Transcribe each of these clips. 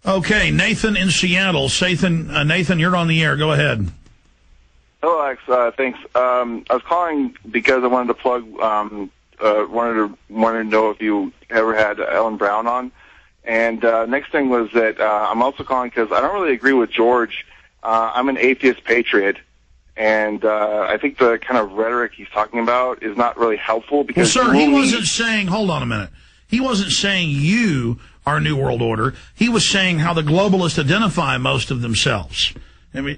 Okay, Nathan in Seattle. Nathan, you're on the air. Go ahead. Hello, Alex. Thanks. I was calling because I wanted to plug. Wanted to know if you ever had Ellen Brown on. And next thing was that I'm also calling because I don't really agree with George. I'm an atheist patriot, and I think the kind of rhetoric he's talking about is not really helpful. Because well, sir, he wasn't saying. Hold on a minute. He wasn't saying you are New World Order. He was saying how the globalists identify most of themselves. I mean,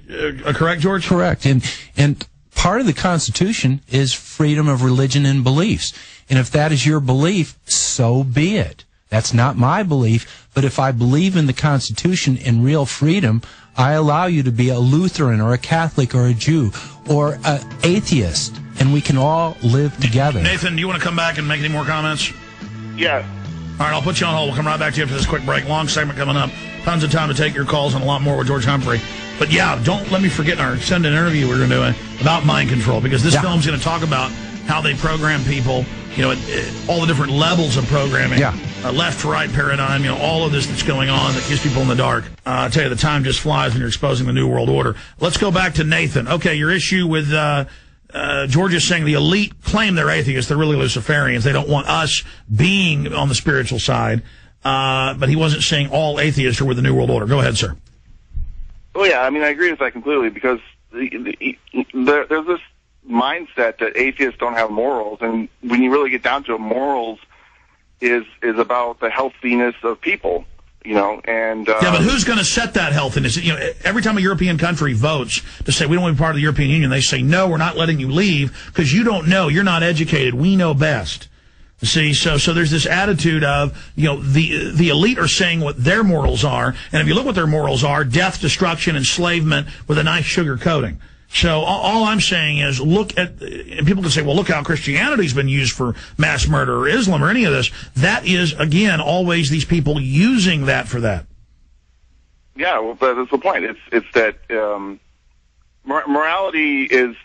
correct, George? Correct. And part of the Constitution is freedom of religion and beliefs. And if that is your belief, so be it. That's not my belief. But if I believe in the Constitution and real freedom, I allow you to be a Lutheran or a Catholic or a Jew or an atheist. And we can all live together. Nathan, do you want to come back and make any more comments? Yeah. All right, I'll put you on hold. We'll come right back to you after this quick break. Long segment coming up. Tons of time to take your calls and a lot more with George Humphrey. But yeah, don't let me forget our extended interview we're going to do about mind control, because this film's going to talk about how they program people, you know, all the different levels of programming. Yeah. Left-right paradigm, you know, all of this that's going on that keeps people in the dark. I tell you, the time just flies when you're exposing the New World Order. Let's go back to Nathan. Okay, your issue with George is saying the elite claim they're atheists. They're really Luciferians. They don't want us being on the spiritual side. But he wasn't saying all atheists are with the New World Order. Go ahead, sir. Oh, yeah, I mean, I agree with that completely, because there's this mindset that atheists don't have morals, and when you really get down to it, morals is about the healthiness of people, you know, and... yeah, but who's going to set that healthiness? You know, every time a European country votes to say, we don't want to be part of the European Union, they say, no, we're not letting you leave, because you don't know, you're not educated, we know best. See, so there's this attitude of, you know, the elite are saying what their morals are, and if you look what their morals are, death, destruction, enslavement with a nice sugar coating. So all I'm saying is look at, and people can say, well, look how Christianity's been used for mass murder, or Islam, or any of this. That is, again, always these people using that for that. Yeah, well, that's the point. It's that morality is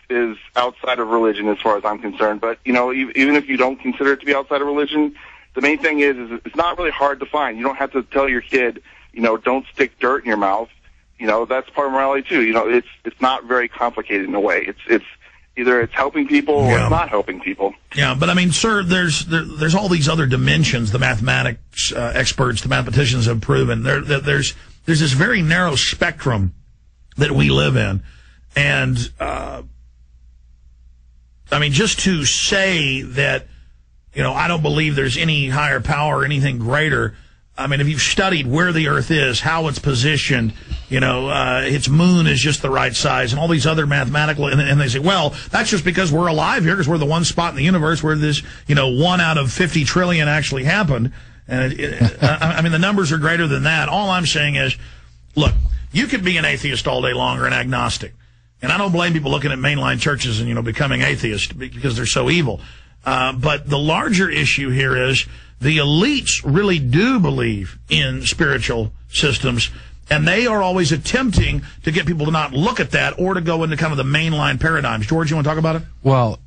outside of religion as far as I'm concerned. But, you know, even if you don't consider it to be outside of religion, the main thing is it's not really hard to find. You don't have to tell your kid, you know, don't stick dirt in your mouth. You know, that's part of morality too. You know, it's not very complicated in a way. It's either it's helping people or it's not helping people. Yeah, but I mean, sir, there's all these other dimensions. The mathematics experts, the mathematicians have proven there's this very narrow spectrum that we live in, and I mean, just to say that, you know, I don't believe there's any higher power or anything greater. I mean, if you've studied where the Earth is, how it's positioned, you know, its moon is just the right size, and all these other mathematical, and they say, well, that's just because we're alive here, because we're the one spot in the universe where this, you know, 1 out of 50 trillion actually happened. And I mean, the numbers are greater than that. All I'm saying is, look, you could be an atheist all day long or an agnostic. And I don't blame people looking at mainline churches and, you know, becoming atheists because they're so evil. But the larger issue here is the elites really do believe in spiritual systems, and they are always attempting to get people to not look at that or to go into kind of the mainline paradigms. George, you want to talk about it? Well,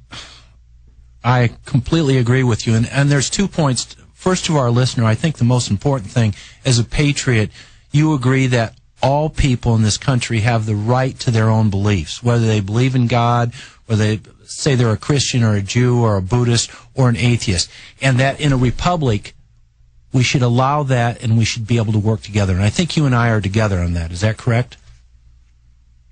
I completely agree with you. And there's 2 points. First, to our listener, I think the most important thing, as a patriot, you agree that all people in this country have the right to their own beliefs, whether they believe in God, or they say they're a Christian or a Jew or a Buddhist or an atheist, and that in a republic we should allow that and we should be able to work together. And I think you and I are together on that. Is that correct?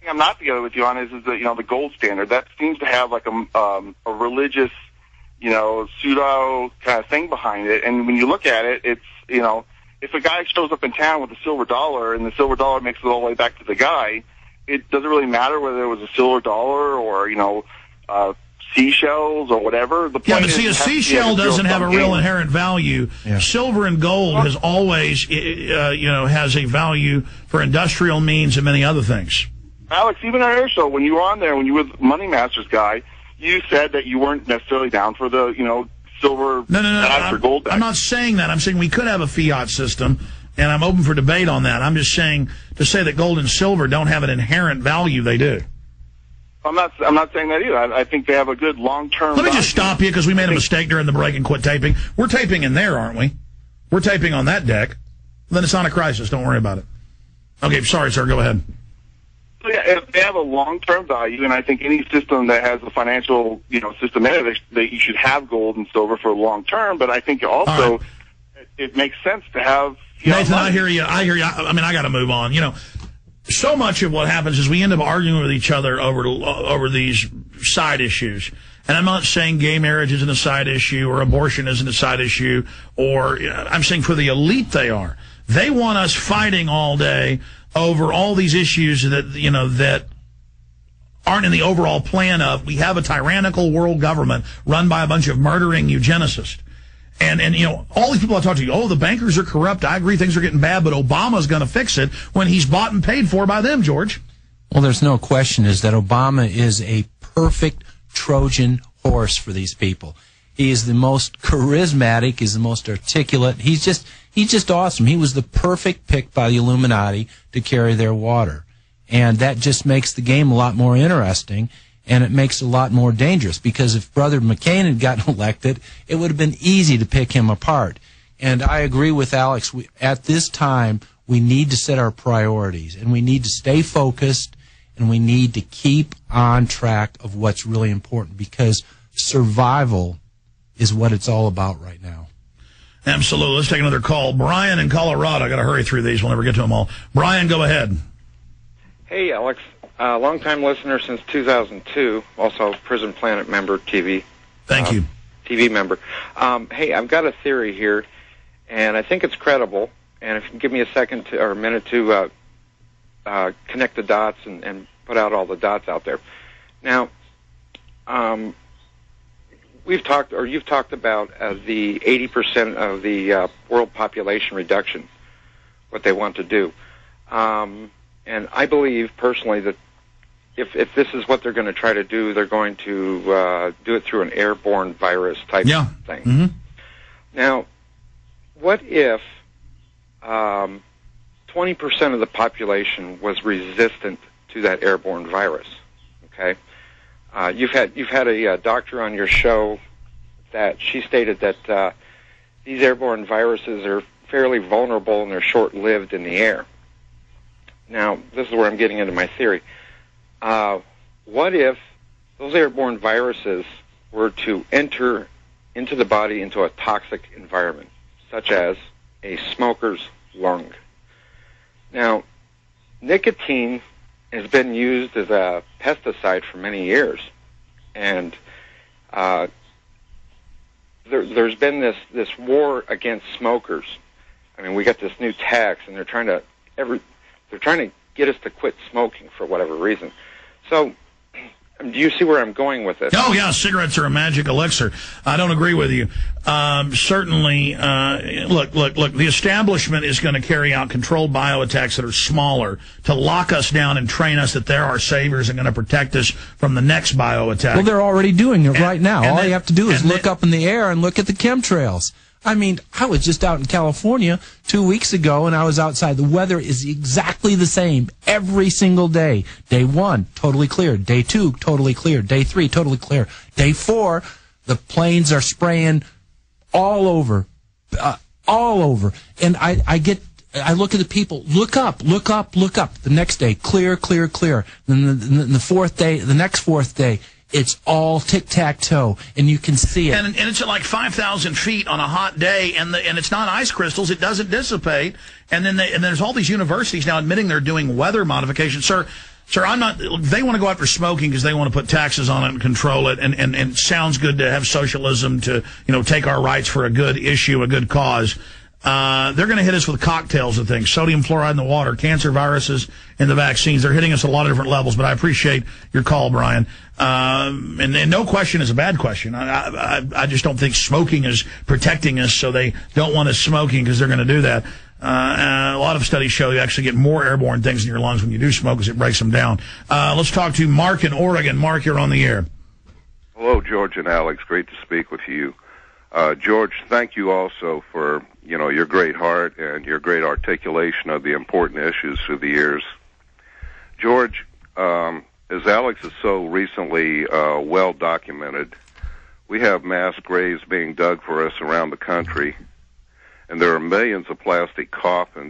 I'm not together with you on is that, you know, the gold standard, that seems to have like a religious, you know, pseudo kind of thing behind it. And when you look at it, it's, you know, if a guy shows up in town with a silver dollar and the silver dollar makes it all the way back to the guy, it doesn't really matter whether it was a silver dollar or, you know, seashells or whatever. The point but see, a seashell doesn't have a real inherent value. Yeah. Silver and gold has always, you know, has a value for industrial means and many other things. Alex, even on our show, when you were on there, when you were the Money Masters guy, you said that you weren't necessarily down for the, you know, silver or gold back. I'm not saying that. I'm saying we could have a fiat system, and I'm open for debate on that. I'm just saying to say that gold and silver don't have an inherent value, they do. I'm not saying that either. I think they have a good long-term... Let me just stop you, because we made a mistake during the break and quit taping. We're taping in there, aren't we? We're taping on that deck. then it's not a crisis. Don't worry about it. Okay, sorry, sir. Go ahead. So yeah, if they have a long-term value, and I think any system that has a financial, system in it, that you should have gold and silver for long term. But I think also it makes sense to have. Nathan, I hear you. I got to move on. So much of what happens is we end up arguing with each other over these side issues. And I'm not saying gay marriage isn't a side issue or abortion isn't a side issue, or I'm saying for the elite they are. They want us fighting all day over all these issues that aren't in the overall plan of we have a tyrannical world government run by a bunch of murdering eugenicists. And all these people I talk to, the bankers are corrupt. I agree things are getting bad, but Obama's going to fix it when he's bought and paid for by them, George. Well, there's no question is that Obama is a perfect Trojan horse for these people. He is the most charismatic, he's the most articulate. He's just awesome. He was the perfect pick by the Illuminati to carry their water. And that just makes the game a lot more interesting, and it makes it a lot more dangerous, because if Brother McCain had gotten elected, it would have been easy to pick him apart. And I agree with Alex. At this time, we need to set our priorities, and we need to stay focused, and we need to keep on track of what's really important, because survival is what it's all about right now. Absolutely. Let's take another call. Brian in Colorado. I got to hurry through these. We'll never get to them all. Brian, go ahead. Hey, Alex. Long-time listener since 2002. Also, Prison Planet member, TV. Thank you. TV member. Hey, I've got a theory here, and I think it's credible. And if you can give me a second or a minute to connect the dots and put out all the dots out there. Now, you've talked about the 80% of the world population reduction, what they want to do. And I believe personally that if this is what they're going to try to do, they're going to do it through an airborne virus type thing. Mm-hmm. Now, what if 20% of the population was resistant to that airborne virus? Okay. You've had a doctor on your show that she stated that these airborne viruses are fairly vulnerable and they're short-lived in the air. Now, this is where I'm getting into my theory. What if those airborne viruses were to enter into the body into a toxic environment, such as a smoker's lung? Now, nicotine has been used as a pesticide for many years, and there's been this war against smokers. I mean, we got this new tax, and they're trying to get us to quit smoking for whatever reason. So, do you see where I'm going with this? Oh, yeah, cigarettes are a magic elixir. I don't agree with you. Certainly, look, the establishment is going to carry out controlled bioattacks that are smaller to lock us down and train us that they're our saviors and going to protect us from the next bioattack. Well, they're already doing it right now. All you have to do is look up in the air and look at the chemtrails. I mean, I was just out in California 2 weeks ago, and I was outside. The weather is exactly the same every single day. Day 1, totally clear. Day 2, totally clear. Day 3, totally clear. Day 4, the planes are spraying all over. And I look at the people, look up. The next day, clear. Then the next fourth day, it's all tic-tac-toe, and you can see it. And it's at like 5,000 feet on a hot day, and it's not ice crystals. It doesn't dissipate. And then there's all these universities now admitting they're doing weather modification. Sir, I'm not. They want to go after smoking because they want to put taxes on it and control it. And it sounds good to have socialism to take our rights for a good issue, a good cause. They're going to hit us with cocktails of things: sodium fluoride in the water, cancer viruses in the vaccines. They're hitting us at a lot of different levels. But I appreciate your call, Brian. And no question is a bad question. I just don't think smoking is protecting us, so they don't want us smoking because they're going to do that. A lot of studies show you actually get more airborne things in your lungs when you do smoke because it breaks them down. Let's talk to Mark in Oregon. Mark, you're on the air. Hello, George and Alex. Great to speak with you. George, thank you also for, your great heart and your great articulation of the important issues through the years. George, as Alex has so recently well documented, we have mass graves being dug for us around the country. and there are millions of plastic coffins